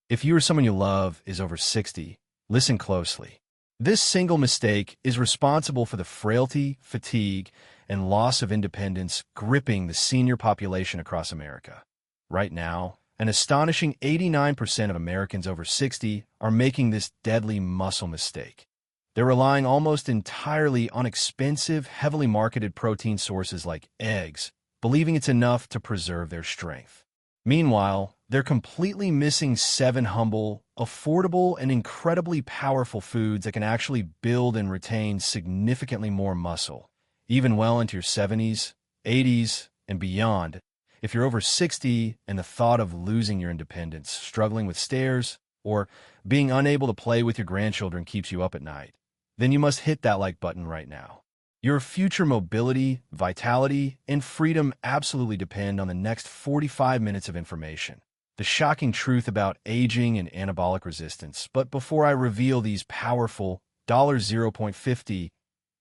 If you or someone you love is over 60, listen closely. This single mistake is responsible for the frailty, fatigue, and loss of independence gripping the senior population across America. Right now, an astonishing 89% of Americans over 60 are making this deadly muscle mistake. They're relying almost entirely on expensive, heavily marketed protein sources like eggs, believing it's enough to preserve their strength. Meanwhile, they're completely missing 7 humble, affordable, and incredibly powerful foods that can actually build and retain significantly more muscle, even well into your 70s, 80s, and beyond. If you're over 60 and the thought of losing your independence, struggling with stairs, or being unable to play with your grandchildren keeps you up at night, then you must hit that like button right now. Your future mobility, vitality, and freedom absolutely depend on the next 45 minutes of information. The shocking truth about aging and anabolic resistance. But before I reveal these powerful $0.50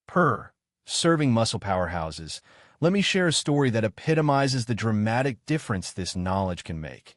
per serving muscle powerhouses, let me share a story that epitomizes the dramatic difference this knowledge can make.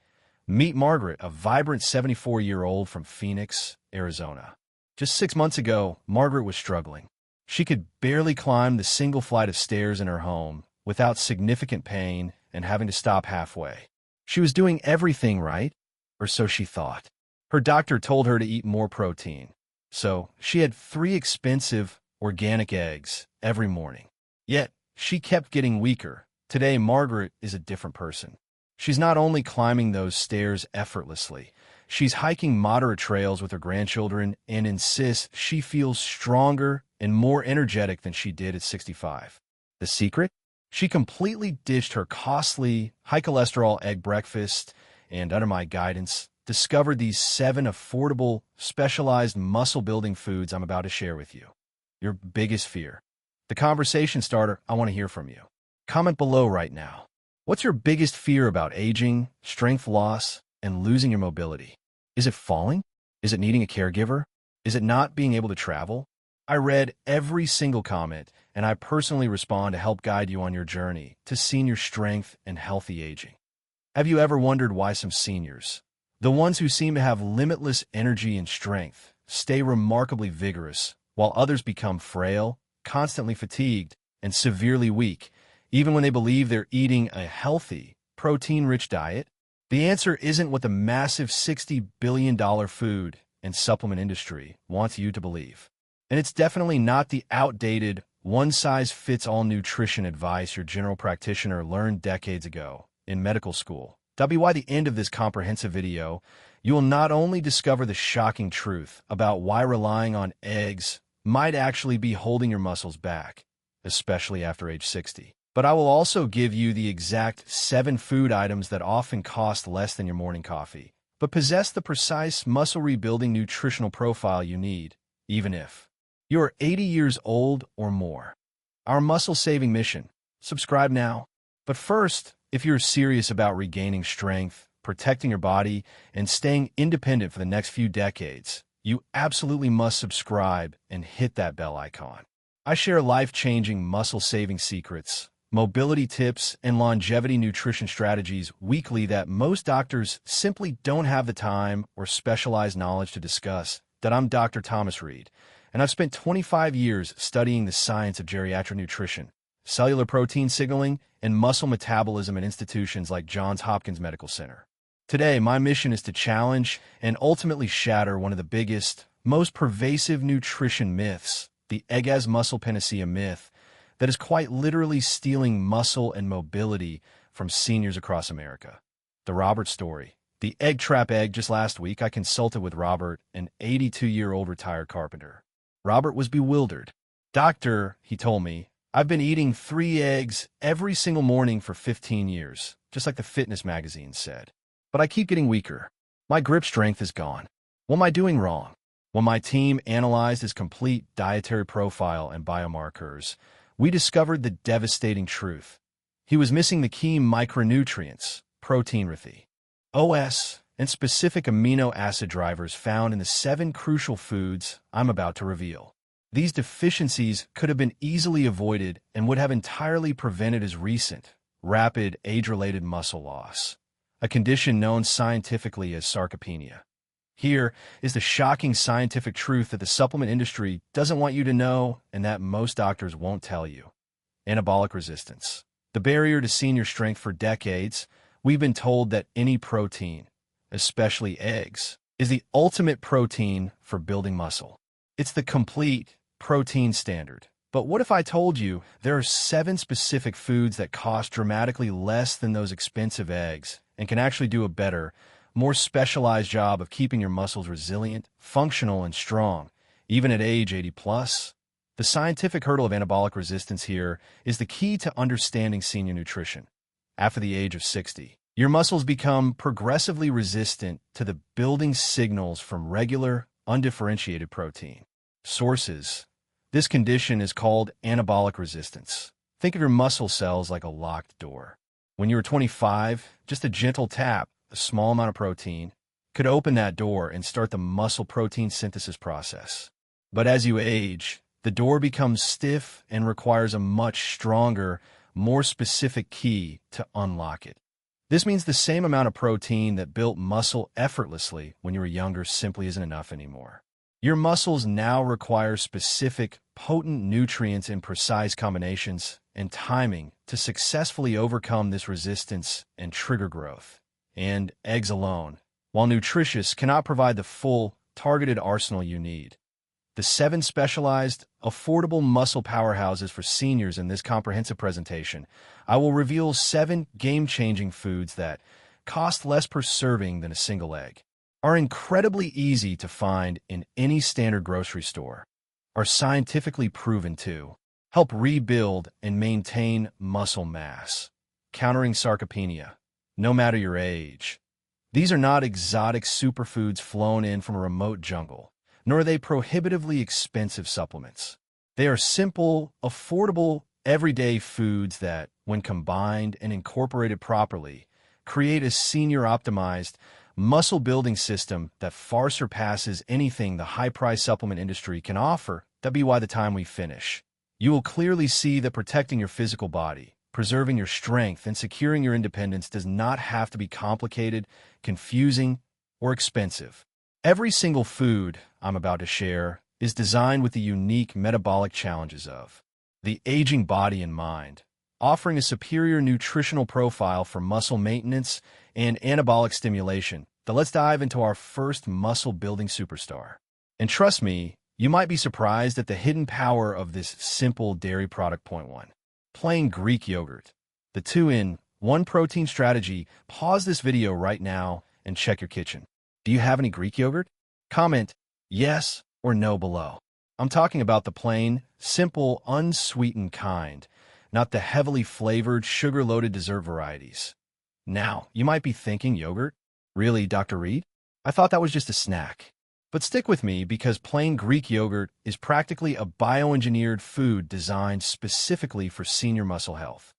Meet Margaret, a vibrant 74-year-old from Phoenix, Arizona. Just 6 months ago, Margaret was struggling. She could barely climb the single flight of stairs in her home without significant pain and having to stop halfway. She was doing everything right, or so she thought. Her doctor told her to eat more protein, so she had 3 expensive, organic eggs every morning. Yet, she kept getting weaker. Today, Margaret is a different person. She's not only climbing those stairs effortlessly, she's hiking moderate trails with her grandchildren and insists she feels stronger and more energetic than she did at 65. The secret? She completely ditched her costly, high-cholesterol egg breakfast and, under my guidance, discovered these 7 affordable, specialized muscle-building foods I'm about to share with you. Your biggest fear. The conversation starter, I want to hear from you. Comment below right now. What's your biggest fear about aging, strength loss, and losing your mobility? Is it falling? Is it needing a caregiver? Is it not being able to travel? I read every single comment, and I personally respond to help guide you on your journey to senior strength and healthy aging. Have you ever wondered why some seniors, the ones who seem to have limitless energy and strength, stay remarkably vigorous, while others become frail, constantly fatigued, and severely weak, even when they believe they're eating a healthy, protein-rich diet? The answer isn't what the massive $60 billion food and supplement industry wants you to believe. And it's definitely not the outdated, one-size-fits-all nutrition advice your general practitioner learned decades ago in medical school. By the end of this comprehensive video, you will not only discover the shocking truth about why relying on eggs might actually be holding your muscles back, especially after age 60, but I will also give you the exact 7 food items that often cost less than your morning coffee, but possess the precise muscle-rebuilding nutritional profile you need, even if you're 80 years old or more. Our muscle-saving mission. Subscribe now. But first, if you're serious about regaining strength, protecting your body, and staying independent for the next few decades, you absolutely must subscribe and hit that bell icon. I share life-changing muscle-saving secrets, mobility tips, and longevity nutrition strategies weekly that most doctors simply don't have the time or specialized knowledge to discuss. I'm Dr. Thomas Reed, and I've spent 25 years studying the science of geriatric nutrition, cellular protein signaling, and muscle metabolism at institutions like Johns Hopkins Medical Center. Today, my mission is to challenge and ultimately shatter one of the biggest, most pervasive nutrition myths, the egg as muscle panacea myth, that is quite literally stealing muscle and mobility from seniors across America. The Robert story. The egg trap egg. Just last week, I consulted with Robert, an 82-year-old retired carpenter. Robert was bewildered. "Doctor," he told me, "I've been eating 3 eggs every single morning for 15 years, just like the fitness magazine said. But I keep getting weaker. My grip strength is gone. What am I doing wrong?" When my team analyzed his complete dietary profile and biomarkers, we discovered the devastating truth. He was missing the key micronutrients, protein, OS, and specific amino acid drivers found in the 7 crucial foods I'm about to reveal. These deficiencies could have been easily avoided and would have entirely prevented his recent, rapid age-related muscle loss, a condition known scientifically as sarcopenia. Here is the shocking scientific truth that the supplement industry doesn't want you to know and that most doctors won't tell you. Anabolic resistance. The barrier to senior strength. For decades, we've been told that any protein, especially eggs, is the ultimate protein for building muscle. It's the complete protein standard. But what if I told you there are 7 specific foods that cost dramatically less than those expensive eggs and can actually do a better, more specialized job of keeping your muscles resilient, functional, and strong, even at age 80 plus? The scientific hurdle of anabolic resistance here is the key to understanding senior nutrition. After the age of 60, your muscles become progressively resistant to the building signals from regular, undifferentiated protein sources. This condition is called anabolic resistance. Think of your muscle cells like a locked door. When you were 25, just a gentle tap, a small amount of protein, could open that door and start the muscle protein synthesis process. But as you age, the door becomes stiff and requires a much stronger, more specific key to unlock it. This means the same amount of protein that built muscle effortlessly when you were younger simply isn't enough anymore. Your muscles now require specific, potent nutrients in precise combinations and timing to successfully overcome this resistance and trigger growth. And eggs alone, while nutritious, cannot provide the full, targeted arsenal you need. The 7 specialized, affordable muscle powerhouses for seniors in this comprehensive presentation, I will reveal 7 game-changing foods that cost less per serving than a single egg, are incredibly easy to find in any standard grocery store, are scientifically proven to help rebuild and maintain muscle mass, countering sarcopenia, no matter your age. These are not exotic superfoods flown in from a remote jungle, nor are they prohibitively expensive supplements. They are simple, affordable, everyday foods that, when combined and incorporated properly, create a senior-optimized, muscle-building system that far surpasses anything the high-price supplement industry can offer. That'll be by the time we finish. You will clearly see that protecting your physical body, preserving your strength, and securing your independence does not have to be complicated, confusing, or expensive. Every single food I'm about to share is designed with the unique metabolic challenges of the aging body in mind, offering a superior nutritional profile for muscle maintenance and anabolic stimulation. Now let's dive into our first muscle-building superstar. And trust me, you might be surprised at the hidden power of this simple dairy product. Point 1. Plain Greek yogurt. The 2-in-1 protein strategy. Pause this video right now and check your kitchen. Do you have any Greek yogurt? Comment yes or no below. I'm talking about the plain, simple, unsweetened kind, not the heavily flavored, sugar-loaded dessert varieties. Now, you might be thinking, yogurt? Really, Dr. Reed? I thought that was just a snack. But stick with me because plain Greek yogurt is practically a bioengineered food designed specifically for senior muscle health.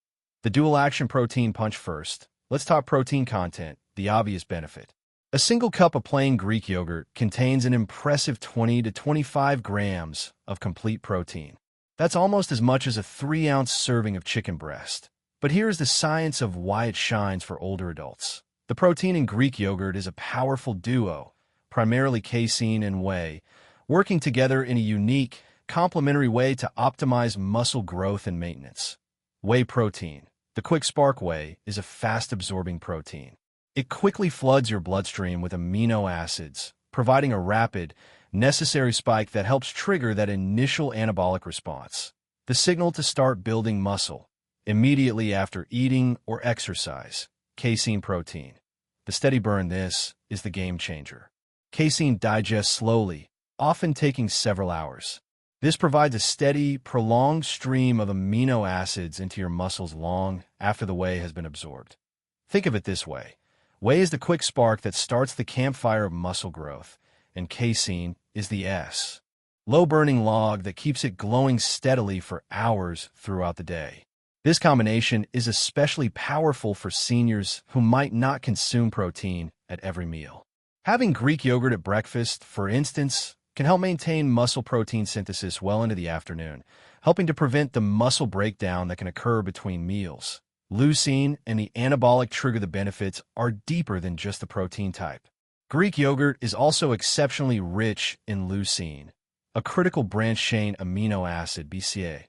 The dual-action protein punch first. Let's talk protein content, the obvious benefit. A single cup of plain Greek yogurt contains an impressive 20 to 25 grams of complete protein. That's almost as much as a 3-ounce serving of chicken breast. But here's the science of why it shines for older adults. The protein in Greek yogurt is a powerful duo, primarily casein and whey, working together in a unique, complementary way to optimize muscle growth and maintenance. Whey protein. The quick spark whey is a fast-absorbing protein. It quickly floods your bloodstream with amino acids, providing a rapid, necessary spike that helps trigger that initial anabolic response, the signal to start building muscle immediately after eating or exercise. Casein protein. The steady burn. This is the game changer. Casein digests slowly, often taking several hours. This provides a steady, prolonged stream of amino acids into your muscles long after the whey has been absorbed. Think of it this way. Whey is the quick spark that starts the campfire of muscle growth, and casein is the low-burning log that keeps it glowing steadily for hours throughout the day. This combination is especially powerful for seniors who might not consume protein at every meal. Having Greek yogurt at breakfast, for instance, can help maintain muscle protein synthesis well into the afternoon, helping to prevent the muscle breakdown that can occur between meals. Leucine and the anabolic trigger. The benefits are deeper than just the protein type. Greek yogurt is also exceptionally rich in leucine, a critical branched-chain amino acid (BCA)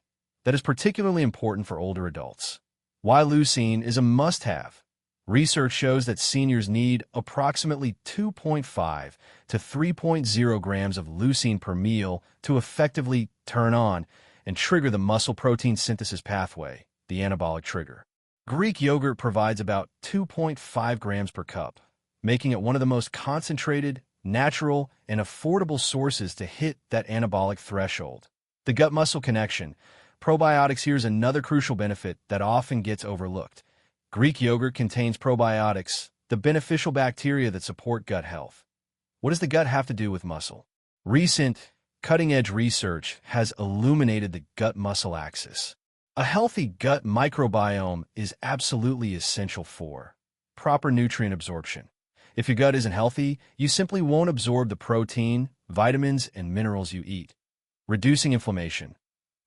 that is particularly important for older adults. Why leucine is a must-have? Research shows that seniors need approximately 2.5 to 3.0 grams of leucine per meal to effectively turn on and trigger the muscle protein synthesis pathway, the anabolic trigger. Greek yogurt provides about 2.5 grams per cup, making it one of the most concentrated, natural, and affordable sources to hit that anabolic threshold. The gut-muscle connection. Probiotics. Here's another crucial benefit that often gets overlooked. Greek yogurt contains probiotics, the beneficial bacteria that support gut health. What does the gut have to do with muscle? Recent, cutting-edge research has illuminated the gut-muscle axis. A healthy gut microbiome is absolutely essential for proper nutrient absorption. If your gut isn't healthy, you simply won't absorb the protein, vitamins, and minerals you eat. Reducing inflammation.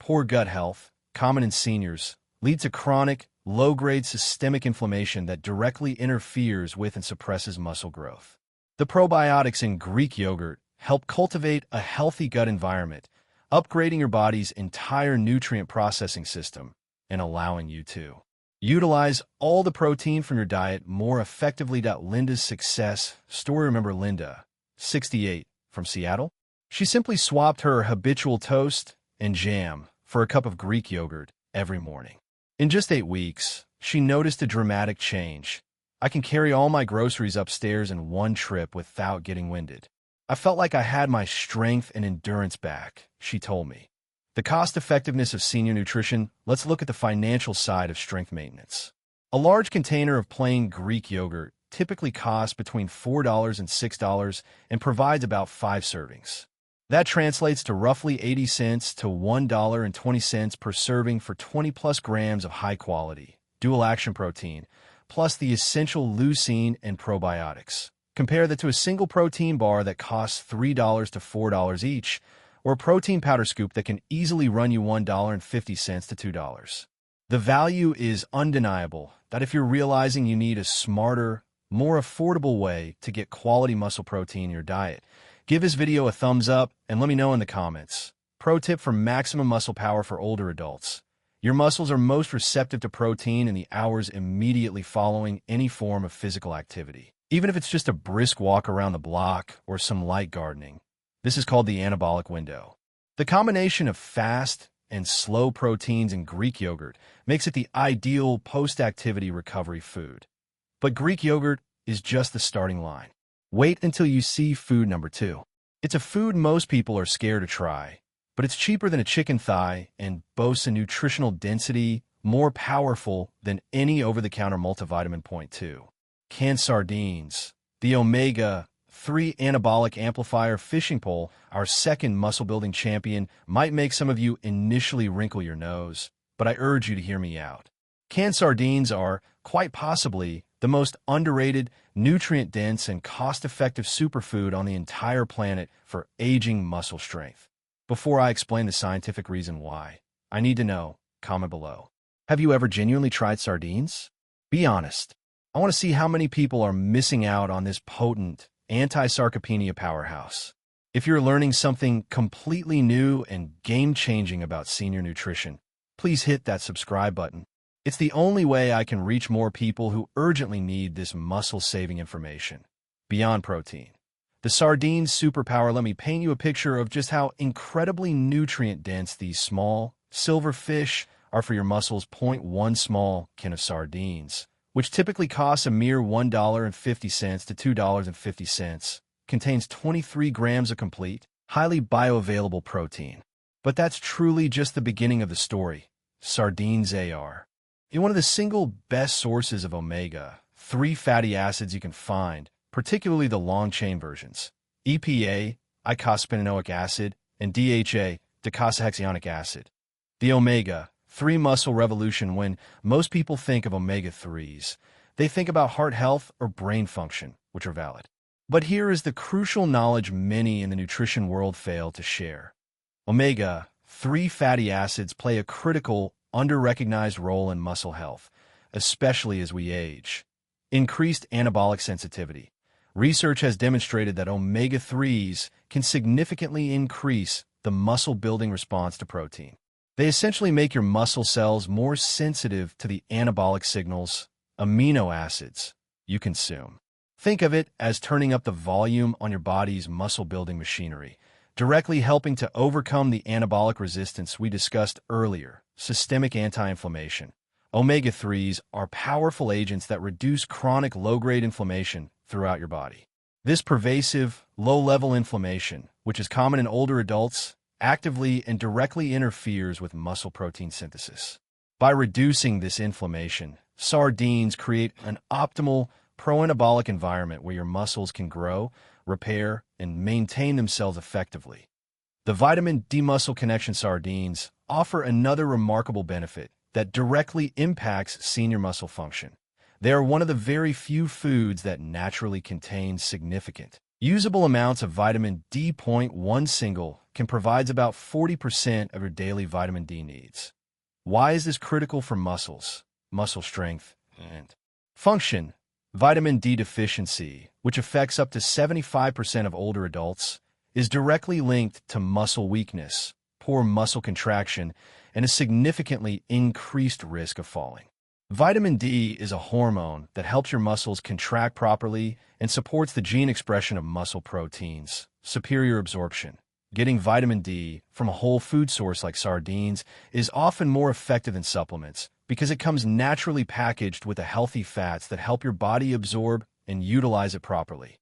Poor gut health, common in seniors, leads to chronic, low-grade systemic inflammation that directly interferes with and suppresses muscle growth. The probiotics in Greek yogurt help cultivate a healthy gut environment, upgrading your body's entire nutrient processing system and allowing you to utilize all the protein from your diet more effectively. Linda's success story. Remember Linda, 68, from Seattle? She simply swapped her habitual toast and jam for a cup of Greek yogurt every morning. In just 8 weeks, she noticed a dramatic change. I can carry all my groceries upstairs in one trip without getting winded. I felt like I had my strength and endurance back, she told me. The cost-effectiveness of senior nutrition. Let's look at the financial side of strength maintenance. A large container of plain Greek yogurt typically costs between $4 and $6 and provides about 5 servings. That translates to roughly 80 cents to $1.20 per serving for 20-plus grams of high-quality, dual-action protein, plus the essential leucine and probiotics. Compare that to a single protein bar that costs $3 to $4 each, or a protein powder scoop that can easily run you $1.50 to $2. The value is undeniable that if you're realizing you need a smarter, more affordable way to get quality muscle protein in your diet, give this video a thumbs up and let me know in the comments. Pro tip for maximum muscle power for older adults. Your muscles are most receptive to protein in the hours immediately following any form of physical activity. Even if it's just a brisk walk around the block or some light gardening. This is called the anabolic window. The combination of fast and slow proteins in Greek yogurt makes it the ideal post-activity recovery food. But Greek yogurt is just the starting line. Wait until you see food number 2. It's a food most people are scared to try, but it's cheaper than a chicken thigh and boasts a nutritional density more powerful than any over-the-counter multivitamin. Point 2. Canned sardines. The omega-3 anabolic amplifier fishing pole, our second muscle-building champion, might make some of you initially wrinkle your nose, but I urge you to hear me out. Canned sardines are, quite possibly, the most underrated, nutrient-dense, and cost-effective superfood on the entire planet for aging muscle strength. Before I explain the scientific reason why, I need to know. Comment below. Have you ever genuinely tried sardines? Be honest. I want to see how many people are missing out on this potent anti-sarcopenia powerhouse. If you're learning something completely new and game-changing about senior nutrition, please hit that subscribe button. It's the only way I can reach more people who urgently need this muscle-saving information. Beyond protein. The sardines' superpower. Let me paint you a picture of just how incredibly nutrient-dense these small, silver fish are for your muscles. 1 small can of sardines, which typically costs a mere $1.50 to $2.50, contains 23 grams of complete, highly bioavailable protein. But that's truly just the beginning of the story. Sardines are one of the single best sources of omega-3 fatty acids you can find, particularly the long-chain versions. EPA, eicosapentaenoic acid, and DHA, docosahexaenoic acid. The omega-3 muscle revolution. When most people think of omega-3s, they think about heart health or brain function, which are valid. But here is the crucial knowledge many in the nutrition world fail to share. Omega-3 fatty acids play a critical, under-recognized role in muscle health, especially as we age. Increased anabolic sensitivity. Research has demonstrated that omega-3s can significantly increase the muscle-building response to protein. They essentially make your muscle cells more sensitive to the anabolic signals, amino acids, you consume. Think of it as turning up the volume on your body's muscle-building machinery, directly helping to overcome the anabolic resistance we discussed earlier, systemic anti-inflammation. Omega-3s are powerful agents that reduce chronic low-grade inflammation throughout your body. This pervasive, low-level inflammation, which is common in older adults, actively and directly interferes with muscle protein synthesis. By reducing this inflammation, sardines create an optimal pro-anabolic environment where your muscles can grow, repair, and maintain themselves effectively. The vitamin D muscle connection sardines offer another remarkable benefit that directly impacts senior muscle function. They are one of the very few foods that naturally contain significant, usable amounts of vitamin D. 1 single can provide about 40% of your daily vitamin D needs. Why is this critical for muscles, muscle strength, and function? Vitamin D deficiency, which affects up to 75% of older adults, is directly linked to muscle weakness, poor muscle contraction, and a significantly increased risk of falling. Vitamin D is a hormone that helps your muscles contract properly and supports the gene expression of muscle proteins, superior absorption. Getting vitamin D from a whole food source like sardines is often more effective than supplements because it comes naturally packaged with the healthy fats that help your body absorb and utilize it properly.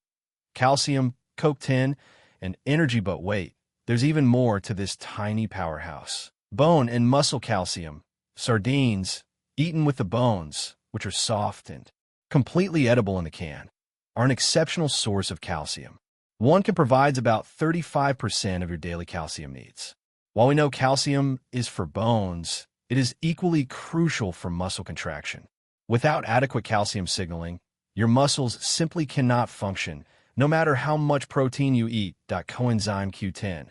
Calcium, CoQ10, and energy. But wait, there's even more to this tiny powerhouse. Bone and muscle calcium. Sardines, eaten with the bones, which are soft and completely edible in the can, are an exceptional source of calcium. One can provide about 35% of your daily calcium needs. While we know calcium is for bones, it is equally crucial for muscle contraction. Without adequate calcium signaling, your muscles simply cannot function, no matter how much protein you eat. Coenzyme Q10.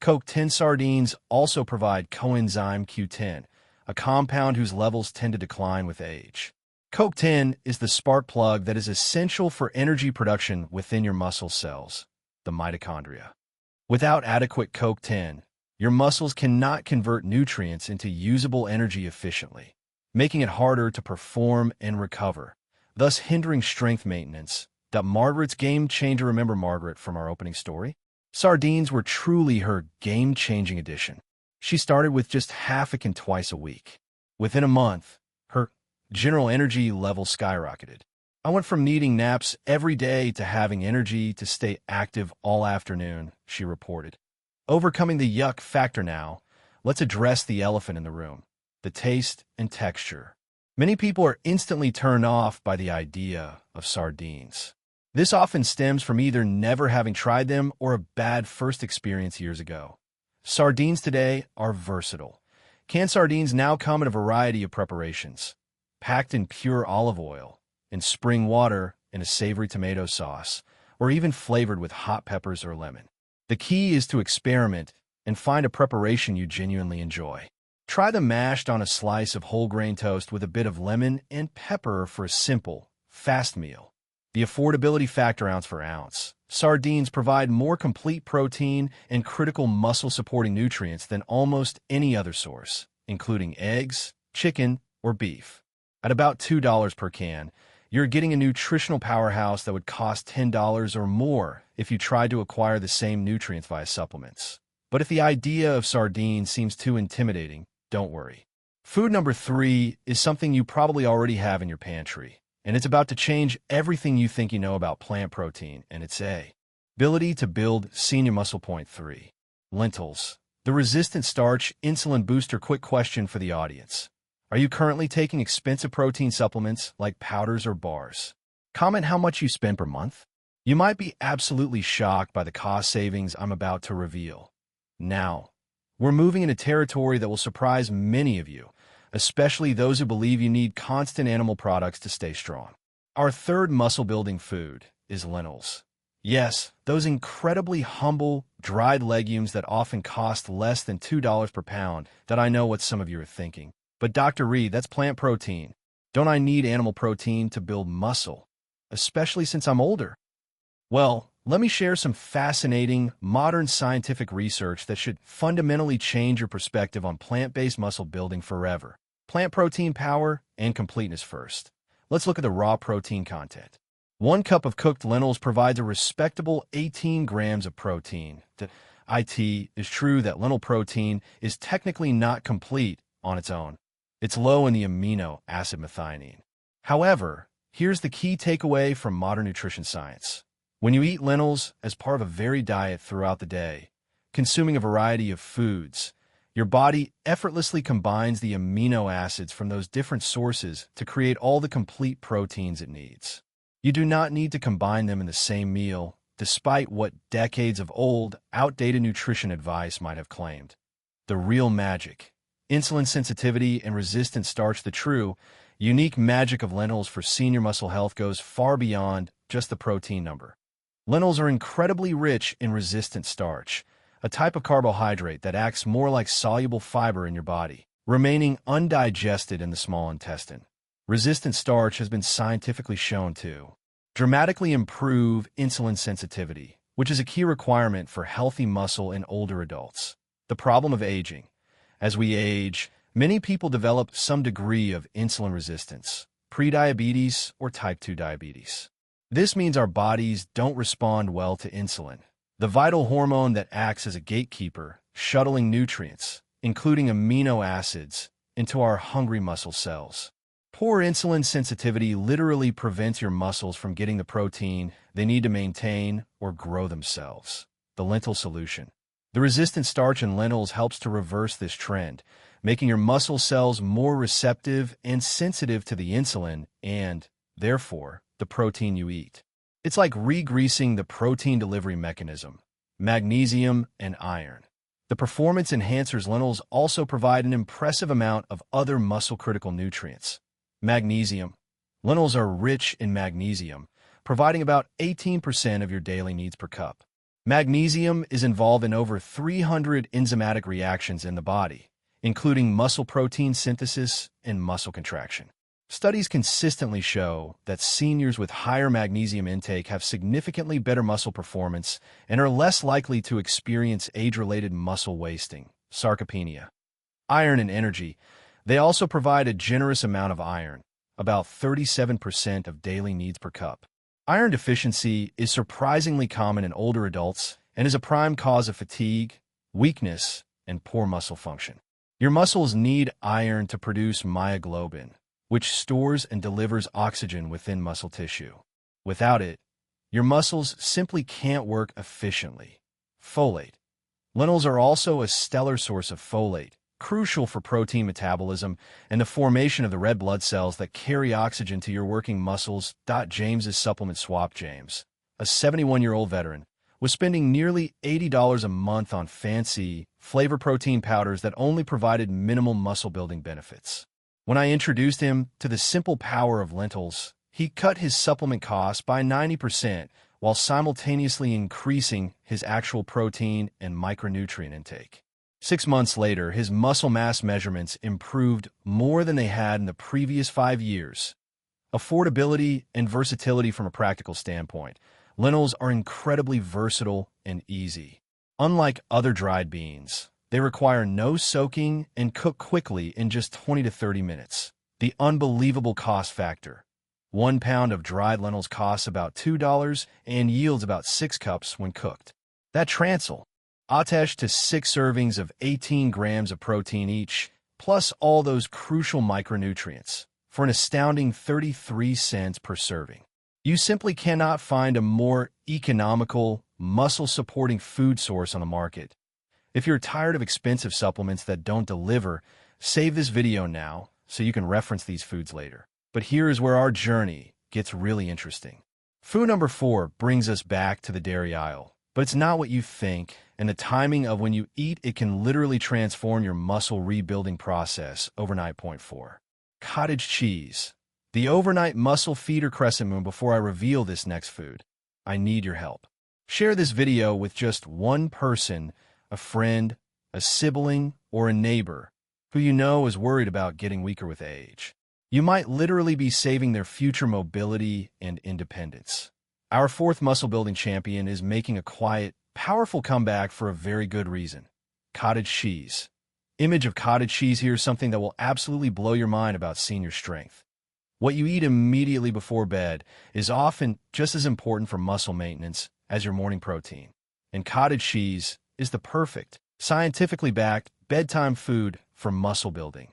CoQ10 sardines also provide coenzyme Q10, a compound whose levels tend to decline with age. CoQ10 is the spark plug that is essential for energy production within your muscle cells, the mitochondria. Without adequate CoQ10, your muscles cannot convert nutrients into usable energy efficiently, making it harder to perform and recover, thus hindering strength maintenance. Margaret's game changer. Remember Margaret from our opening story? Sardines were truly her game-changing addition. She started with just half a can twice a week. Within a month, her general energy level skyrocketed. I went from needing naps every day to having energy to stay active all afternoon, she reported. Overcoming the yuck factor now, let's address the elephant in the room, the taste and texture. Many people are instantly turned off by the idea of sardines. This often stems from either never having tried them or a bad first experience years ago. Sardines today are versatile. Canned sardines now come in a variety of preparations, packed in pure olive oil, in spring water, in a savory tomato sauce, or even flavored with hot peppers or lemon. The key is to experiment and find a preparation you genuinely enjoy. Try them mashed on a slice of whole grain toast with a bit of lemon and pepper for a simple, fast meal. The affordability factor. Ounce for ounce, sardines provide more complete protein and critical muscle-supporting nutrients than almost any other source, including eggs, chicken, or beef. At about $2 per can, you're getting a nutritional powerhouse that would cost $10 or more if you tried to acquire the same nutrients via supplements. But if the idea of sardines seems too intimidating, don't worry. Food number 3 is something you probably already have in your pantry, and it's about to change everything you think you know about plant protein, and it's ability to build senior muscle. Point 3. Lentils. The resistant starch insulin booster. Quick question for the audience. Are you currently taking expensive protein supplements like powders or bars? Comment how much you spend per month. You might be absolutely shocked by the cost savings I'm about to reveal. Now, we're moving into territory that will surprise many of you, especially those who believe you need constant animal products to stay strong. Our third muscle-building food is lentils. Yes, those incredibly humble, dried legumes that often cost less than $2 per pound. That I know what some of you are thinking. But Dr. Reed, that's plant protein. Don't I need animal protein to build muscle? Especially since I'm older. Well, let me share some fascinating, modern scientific research that should fundamentally change your perspective on plant-based muscle building forever. Plant protein power and completeness first. Let's look at the raw protein content. 1 cup of cooked lentils provides a respectable 18 grams of protein. It is true that lentil protein is technically not complete on its own. It's low in the amino acid methionine. However, here's the key takeaway from modern nutrition science. When you eat lentils as part of a varied diet throughout the day, consuming a variety of foods, your body effortlessly combines the amino acids from those different sources to create all the complete proteins it needs. You do not need to combine them in the same meal, despite what decades of old, outdated nutrition advice might have claimed. The real magic. Insulin sensitivity and resistant starch. The true, unique magic of lentils for senior muscle health goes far beyond just the protein number. Lentils are incredibly rich in resistant starch, a type of carbohydrate that acts more like soluble fiber in your body, remaining undigested in the small intestine. Resistant starch has been scientifically shown to dramatically improve insulin sensitivity, which is a key requirement for healthy muscle in older adults. The problem of aging. As we age, many people develop some degree of insulin resistance, prediabetes or type 2 diabetes. This means our bodies don't respond well to insulin, the vital hormone that acts as a gatekeeper, shuttling nutrients, including amino acids, into our hungry muscle cells. Poor insulin sensitivity literally prevents your muscles from getting the protein they need to maintain or grow themselves. The lentil solution. The resistant starch in lentils helps to reverse this trend, making your muscle cells more receptive and sensitive to the insulin and, therefore, the protein you eat. It's like re-greasing the protein delivery mechanism. Magnesium and iron. The performance enhancers. Lentils also provide an impressive amount of other muscle-critical nutrients. Magnesium. Lentils are rich in magnesium, providing about 18% of your daily needs per cup. Magnesium is involved in over 300 enzymatic reactions in the body, including muscle protein synthesis and muscle contraction. Studies consistently show that seniors with higher magnesium intake have significantly better muscle performance and are less likely to experience age-related muscle wasting, sarcopenia. Iron and energy. They also provide a generous amount of iron, about 37% of daily needs per cup. Iron deficiency is surprisingly common in older adults and is a prime cause of fatigue, weakness, and poor muscle function. Your muscles need iron to produce myoglobin, which stores and delivers oxygen within muscle tissue. Without it, your muscles simply can't work efficiently. Folate. Lentils are also a stellar source of folate, crucial for protein metabolism and the formation of the red blood cells that carry oxygen to your working muscles. James's supplement swap. James, a 71-year-old veteran, was spending nearly $80 a month on fancy, flavor protein powders that only provided minimal muscle-building benefits. When I introduced him to the simple power of lentils, he cut his supplement costs by 90% while simultaneously increasing his actual protein and micronutrient intake. 6 months later, his muscle mass measurements improved more than they had in the previous 5 years. Affordability and versatility. From a practical standpoint, lentils are incredibly versatile and easy. Unlike other dried beans, they require no soaking and cook quickly in just 20 to 30 minutes. The unbelievable cost factor. 1 pound of dried lentils costs about $2 and yields about 6 cups when cooked. That translates to 6 servings of 18 grams of protein each, plus all those crucial micronutrients, for an astounding 33 cents per serving. You simply cannot find a more economical, muscle-supporting food source on the market. If you're tired of expensive supplements that don't deliver, save this video now so you can reference these foods later. But here is where our journey gets really interesting. Food number 4 brings us back to the dairy aisle, but it's not what you think, and the timing of when you eat it can literally transform your muscle rebuilding process overnight. Point 4. Cottage cheese. The overnight muscle feeder. Crescent moon. Before I reveal this next food, I need your help. Share this video with just one person, a friend, a sibling, or a neighbor who you know is worried about getting weaker with age. You might literally be saving their future mobility and independence. Our fourth muscle-building champion is making a quiet, powerful comeback for a very good reason: cottage cheese. Image of cottage cheese here is something that will absolutely blow your mind about senior strength. What you eat immediately before bed is often just as important for muscle maintenance as your morning protein. And cottage cheese is the perfect, scientifically backed bedtime food for muscle building.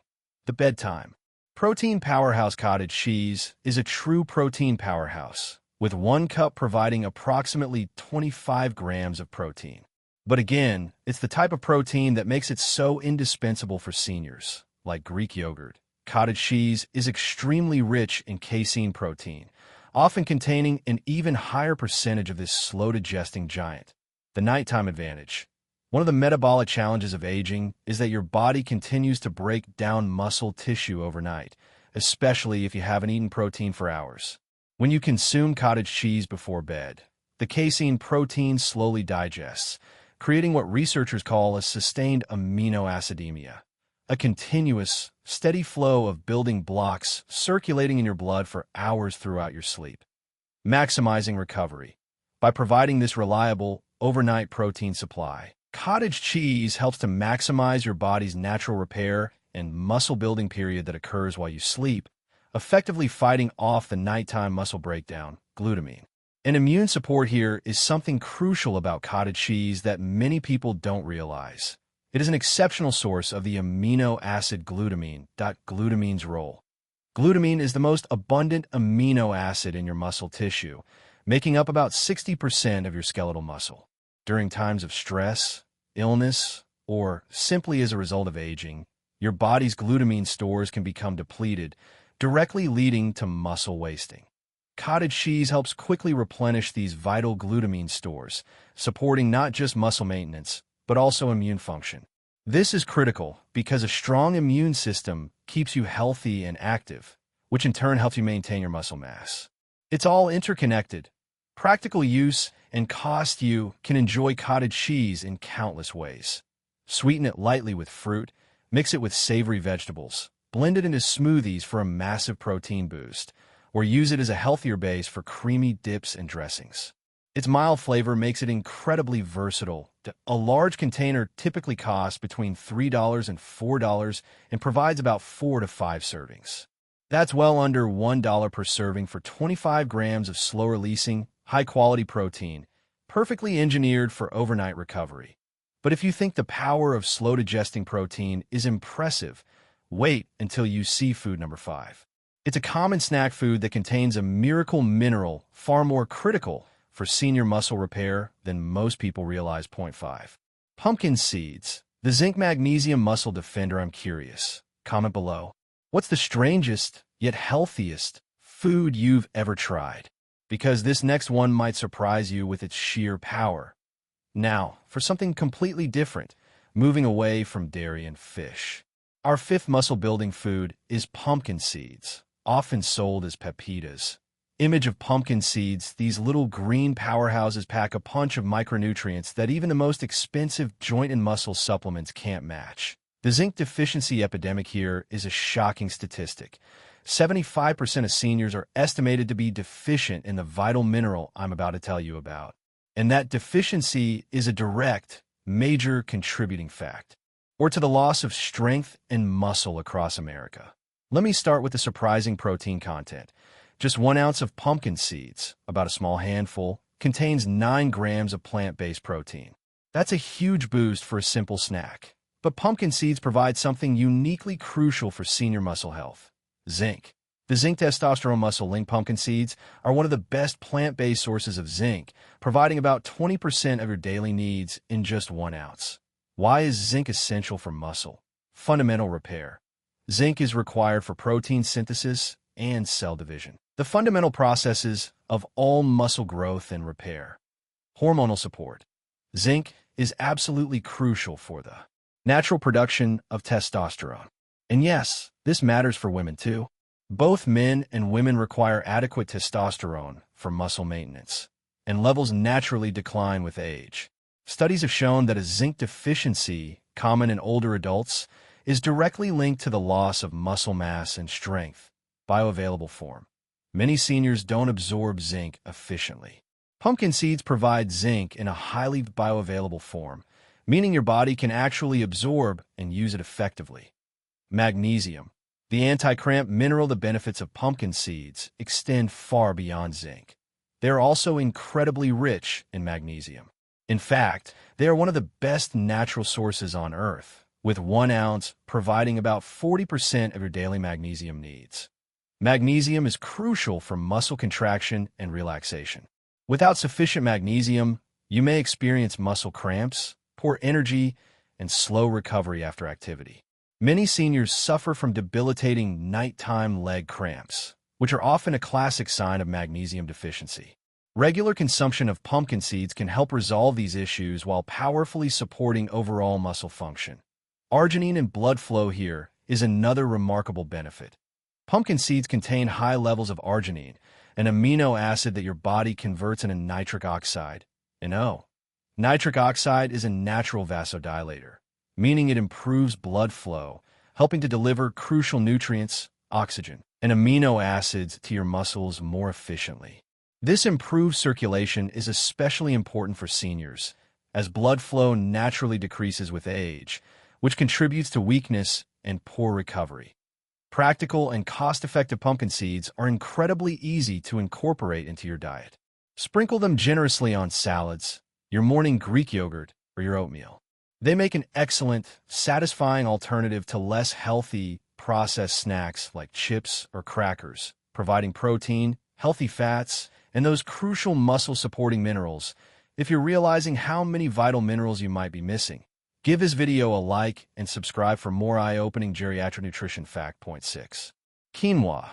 The bedtime protein powerhouse cottage cheese is a true protein powerhouse, with 1 cup providing approximately 25 grams of protein. But again, it's the type of protein that makes it so indispensable for seniors, like Greek yogurt. Cottage cheese is extremely rich in casein protein, often containing an even higher percentage of this slow-digesting giant. The nighttime advantage. One of the metabolic challenges of aging is that your body continues to break down muscle tissue overnight, especially if you haven't eaten protein for hours. When you consume cottage cheese before bed, the casein protein slowly digests, creating what researchers call a sustained amino acidemia, a continuous, steady flow of building blocks circulating in your blood for hours throughout your sleep. Maximizing recovery. By providing this reliable, overnight protein supply, cottage cheese helps to maximize your body's natural repair and muscle-building period that occurs while you sleep, effectively fighting off the nighttime muscle breakdown, glutamine. And immune support here is something crucial about cottage cheese that many people don't realize. It is an exceptional source of the amino acid glutamine. Glutamine's role. Glutamine is the most abundant amino acid in your muscle tissue, making up about 60% of your skeletal muscle. During times of stress, illness, or simply as a result of aging, your body's glutamine stores can become depleted, directly leading to muscle wasting. Cottage cheese helps quickly replenish these vital glutamine stores, supporting not just muscle maintenance, but also immune function. This is critical because a strong immune system keeps you healthy and active, which in turn helps you maintain your muscle mass. It's all interconnected. Practical use and cost. You can enjoy cottage cheese in countless ways. Sweeten it lightly with fruit, mix it with savory vegetables, blend it into smoothies for a massive protein boost, or use it as a healthier base for creamy dips and dressings. Its mild flavor makes it incredibly versatile. A large container typically costs between $3 and $4 and provides about 4 to 5 servings. That's well under $1 per serving for 25 grams of slow-releasing, high-quality protein, perfectly engineered for overnight recovery. But if you think the power of slow-digesting protein is impressive, wait until you see food number 5. It's a common snack food that contains a miracle mineral far more critical for senior muscle repair than most people realize. Point 5. Pumpkin seeds. The zinc magnesium muscle defender. I'm curious. Comment below. What's the strangest, yet healthiest, food you've ever tried? Because this next one might surprise you with its sheer power. Now, for something completely different, moving away from dairy and fish. Our fifth muscle-building food is pumpkin seeds, often sold as pepitas. Image of pumpkin seeds. These little green powerhouses pack a punch of micronutrients that even the most expensive joint and muscle supplements can't match. The zinc deficiency epidemic here is a shocking statistic. 75% of seniors are estimated to be deficient in the vital mineral I'm about to tell you about. And that deficiency is a direct, major contributing fact, or to the loss of strength and muscle across America. Let me start with the surprising protein content. Just 1 ounce of pumpkin seeds, about a small handful, contains 9 grams of plant-based protein. That's a huge boost for a simple snack. But pumpkin seeds provide something uniquely crucial for senior muscle health: zinc. The zinc-testosterone muscle-linked pumpkin seeds are one of the best plant-based sources of zinc, providing about 20% of your daily needs in just 1 ounce. Why is zinc essential for muscle? Fundamental repair. Zinc is required for protein synthesis and cell division, the fundamental processes of all muscle growth and repair. Hormonal support. Zinc is absolutely crucial for the natural production of testosterone. And yes, this matters for women too. Both men and women require adequate testosterone for muscle maintenance, and levels naturally decline with age. Studies have shown that a zinc deficiency, common in older adults, is directly linked to the loss of muscle mass and strength. Bioavailable form. Many seniors don't absorb zinc efficiently. Pumpkin seeds provide zinc in a highly bioavailable form, meaning your body can actually absorb and use it effectively. Magnesium. The anti-cramp mineral. The benefits of pumpkin seeds extend far beyond zinc. They are also incredibly rich in magnesium. In fact, they are one of the best natural sources on Earth, with 1 ounce providing about 40% of your daily magnesium needs. Magnesium is crucial for muscle contraction and relaxation. Without sufficient magnesium, you may experience muscle cramps, poor energy, and slow recovery after activity. Many seniors suffer from debilitating nighttime leg cramps, which are often a classic sign of magnesium deficiency. Regular consumption of pumpkin seeds can help resolve these issues while powerfully supporting overall muscle function. Arginine in blood flow here is another remarkable benefit. Pumpkin seeds contain high levels of arginine, an amino acid that your body converts into nitric oxide, NO. Nitric oxide is a natural vasodilator, meaning it improves blood flow, helping to deliver crucial nutrients, oxygen, and amino acids to your muscles more efficiently. This improved circulation is especially important for seniors, as blood flow naturally decreases with age, which contributes to weakness and poor recovery. Practical and cost-effective pumpkin seeds are incredibly easy to incorporate into your diet. Sprinkle them generously on salads, your morning Greek yogurt, or your oatmeal. They make an excellent, satisfying alternative to less healthy, processed snacks like chips or crackers, providing protein, healthy fats, and those crucial muscle-supporting minerals. If you're realizing how many vital minerals you might be missing, give this video a like and subscribe for more eye-opening geriatric nutrition fact. Point 6. Quinoa.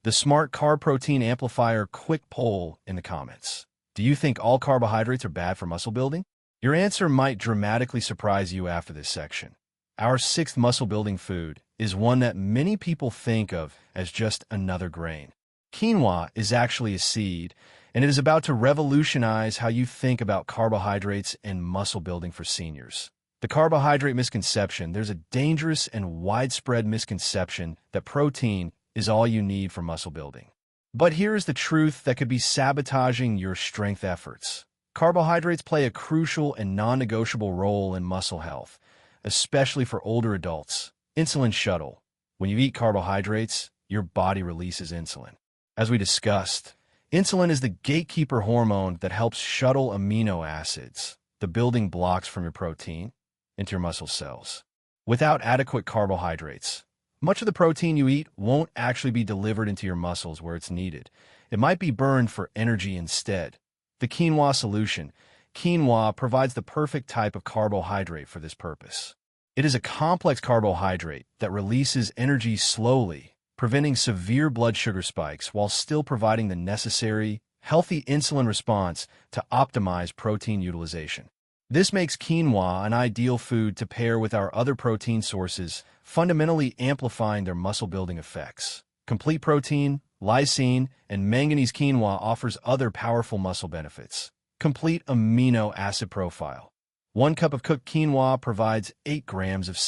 The Smart Carb Protein Amplifier quick poll in the comments. Do you think all carbohydrates are bad for muscle building? Your answer might dramatically surprise you after this section. Our 6th muscle-building food is one that many people think of as just another grain. Quinoa is actually a seed, and it is about to revolutionize how you think about carbohydrates and muscle building for seniors. The carbohydrate misconception. There's a dangerous and widespread misconception that protein is all you need for muscle building. But here's the truth that could be sabotaging your strength efforts. Carbohydrates play a crucial and non-negotiable role in muscle health, especially for older adults. Insulin shuttle. When you eat carbohydrates, your body releases insulin. As we discussed, insulin is the gatekeeper hormone that helps shuttle amino acids, the building blocks from your protein, into your muscle cells. Without adequate carbohydrates, much of the protein you eat won't actually be delivered into your muscles where it's needed. It might be burned for energy instead. The quinoa solution. Quinoa provides the perfect type of carbohydrate for this purpose. It is a complex carbohydrate that releases energy slowly, preventing severe blood sugar spikes while still providing the necessary, healthy insulin response to optimize protein utilization. This makes quinoa an ideal food to pair with our other protein sources, fundamentally amplifying their muscle-building effects. Complete protein, lysine, and manganese. Quinoa offers other powerful muscle benefits. Complete amino acid profile. 1 cup of cooked quinoa provides 8 grams of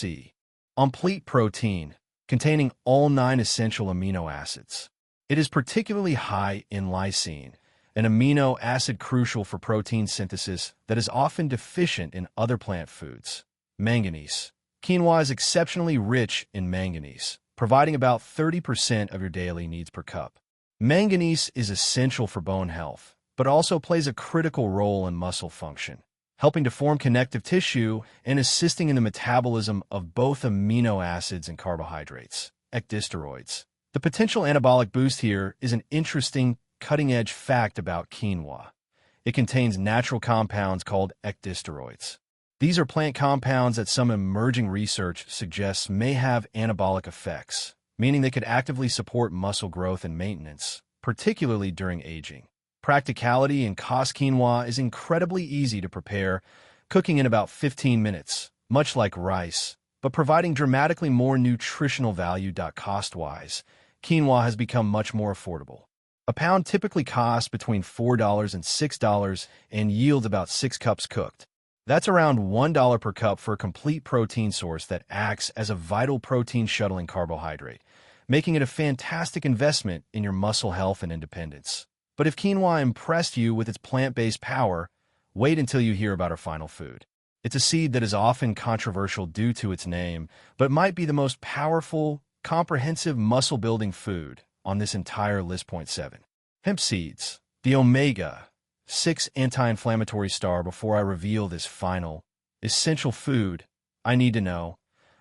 complete protein, containing all 9 essential amino acids. It is particularly high in lysine, an amino acid crucial for protein synthesis that is often deficient in other plant foods. Manganese. Quinoa is exceptionally rich in manganese, providing about 30% of your daily needs per cup. Manganese is essential for bone health, but also plays a critical role in muscle function, helping to form connective tissue and assisting in the metabolism of both amino acids and carbohydrates. Ecdysteroids. The potential anabolic boost here is an interesting, cutting-edge fact about quinoa. It contains natural compounds called ecdysteroids. These are plant compounds that some emerging research suggests may have anabolic effects, meaning they could actively support muscle growth and maintenance, particularly during aging. Practicality and cost. Quinoa is incredibly easy to prepare, cooking in about 15 minutes, much like rice, but providing dramatically more nutritional value. Cost-wise, quinoa has become much more affordable. A pound typically costs between $4 and $6 and yields about 6 cups cooked. That's around $1 per cup for a complete protein source that acts as a vital protein shuttling carbohydrate, making it a fantastic investment in your muscle health and independence. But if quinoa impressed you with its plant-based power, wait until you hear about our final food. It's a seed that is often controversial due to its name, but might be the most powerful, comprehensive muscle-building food on this entire list. Point 7. Hemp seeds, the omega-6 anti-inflammatory star. Before I reveal this final, essential food, I need to know,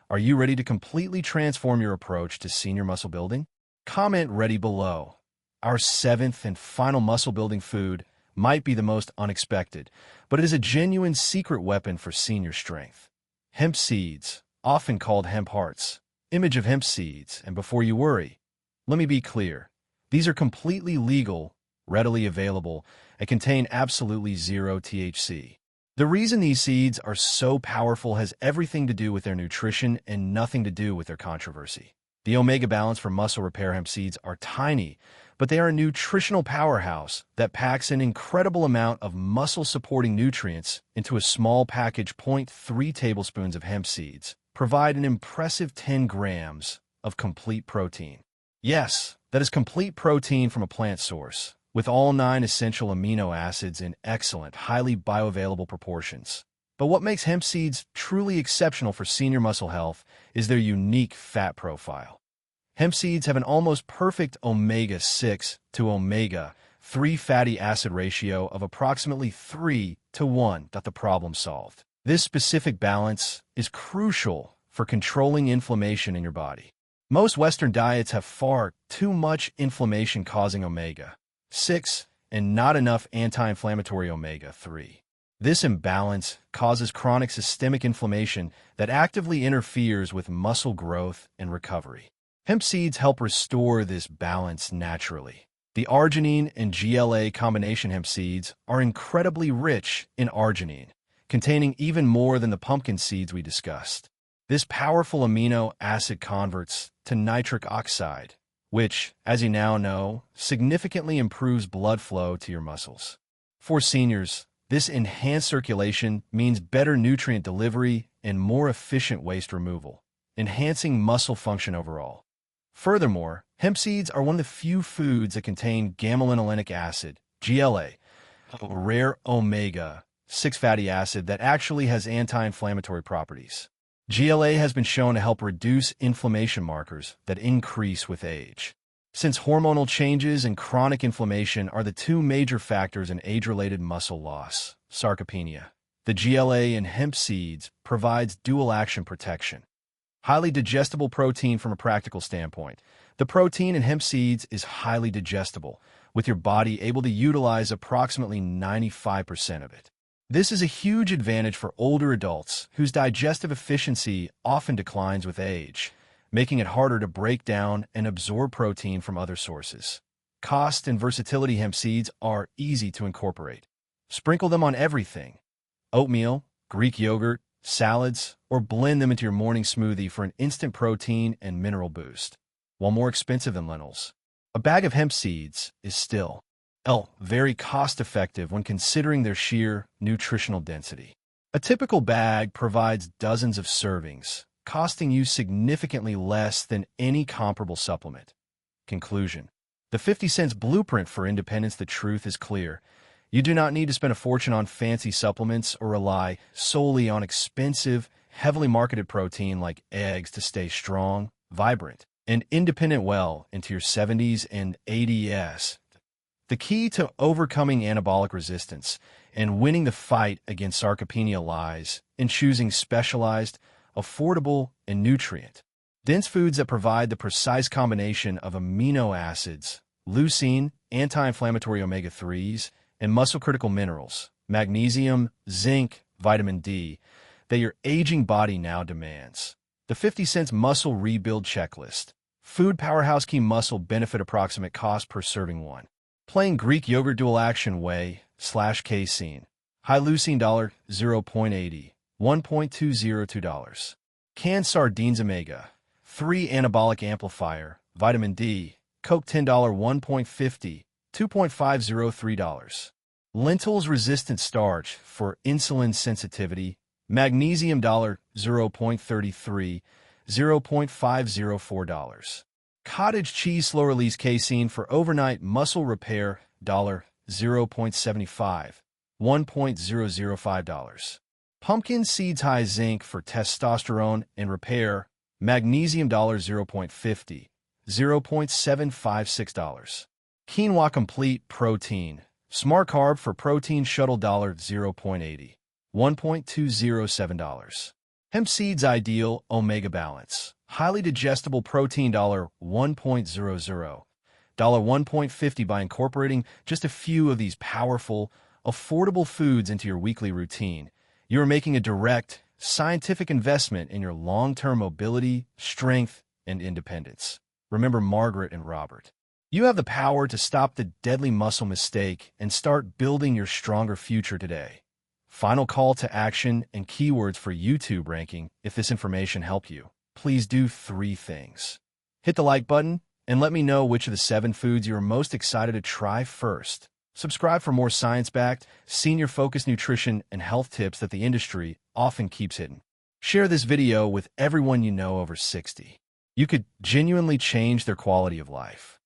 are you ready to completely transform your approach to senior muscle building? Comment ready below. Our seventh and final muscle-building food might be the most unexpected, but it is a genuine secret weapon for senior strength. Hemp seeds, often called hemp hearts, image of hemp seeds, and before you worry, let me be clear. These are completely legal, readily available, and contain absolutely zero THC. The reason these seeds are so powerful has everything to do with their nutrition and nothing to do with their controversy. The omega balance for muscle repair hemp seeds are tiny, but they are a nutritional powerhouse that packs an incredible amount of muscle-supporting nutrients into a small package. 0.3 tablespoons of hemp seeds provide an impressive 10 grams of complete protein. Yes, that is complete protein from a plant source, with all 9 essential amino acids in excellent, highly bioavailable proportions. But what makes hemp seeds truly exceptional for senior muscle health is their unique fat profile. Hemp seeds have an almost perfect omega-6 to omega-3 fatty acid ratio of approximately 3:1. The problem solved. This specific balance is crucial for controlling inflammation in your body. Most Western diets have far too much inflammation causing omega-6 and not enough anti-inflammatory omega-3. This imbalance causes chronic systemic inflammation that actively interferes with muscle growth and recovery. Hemp seeds help restore this balance naturally. The arginine and GLA combination hemp seeds are incredibly rich in arginine, containing even more than the pumpkin seeds we discussed. This powerful amino acid converts to nitric oxide, which, as you now know, significantly improves blood flow to your muscles. For seniors, this enhanced circulation means better nutrient delivery and more efficient waste removal, enhancing muscle function overall. Furthermore, hemp seeds are one of the few foods that contain gamma-linolenic acid, GLA, a rare omega-6 fatty acid that actually has anti-inflammatory properties. GLA has been shown to help reduce inflammation markers that increase with age. Since hormonal changes and chronic inflammation are the two major factors in age-related muscle loss, sarcopenia, the GLA in hemp seeds provides dual-action protection. Highly digestible protein. From a practical standpoint, the protein in hemp seeds is highly digestible, with your body able to utilize approximately 95% of it. This is a huge advantage for older adults whose digestive efficiency often declines with age, making it harder to break down and absorb protein from other sources. Cost and versatility. Hemp seeds are easy to incorporate. Sprinkle them on everything: oatmeal, Greek yogurt, salads, or blend them into your morning smoothie for an instant protein and mineral boost. While more expensive than lentils, a bag of hemp seeds is still very cost-effective when considering their sheer nutritional density. A typical bag provides dozens of servings, costing you significantly less than any comparable supplement. Conclusion: the 50 cents blueprint for independence. The truth is clear. You do not need to spend a fortune on fancy supplements or rely solely on expensive, heavily marketed protein like eggs to stay strong, vibrant, and independent well into your 70s and 80s. The key to overcoming anabolic resistance and winning the fight against sarcopenia lies in choosing specialized, affordable, and nutrient-dense foods that provide the precise combination of amino acids, leucine, anti-inflammatory omega-3s, and muscle-critical minerals, magnesium, zinc, vitamin D, that your aging body now demands. The 50 cents muscle rebuild checklist. Food powerhouse. Key muscle benefit. Approximate cost per serving: 1. Plain Greek yogurt dual action whey/casein. High leucine $0.80, $1.202. Canned sardines omega-3 anabolic amplifier, vitamin D, Coke $10, $1.50, $2.503. Lentils resistant starch for insulin sensitivity, magnesium $0.33, $0.504. Cottage cheese slow release casein for overnight muscle repair, $0.75, $1.005. Pumpkin seeds high zinc for testosterone and repair, magnesium $0.50, $0.756. Quinoa complete protein, smart carb for protein shuttle $0.80, $1.207. Hemp seeds ideal omega balance, highly digestible protein $1.00, $1.50 by incorporating just a few of these powerful, affordable foods into your weekly routine. You are making a direct, scientific investment in your long-term mobility, strength, and independence. Remember Margaret and Robert. You have the power to stop the deadly muscle mistake and start building your stronger future today. Final call to action and keywords for YouTube ranking. If this information helped you, please do 3 things. Hit the like button and let me know which of the 7 foods you are most excited to try first. Subscribe for more science-backed, senior-focused nutrition and health tips that the industry often keeps hidden. Share this video with everyone you know over 60. You could genuinely change their quality of life.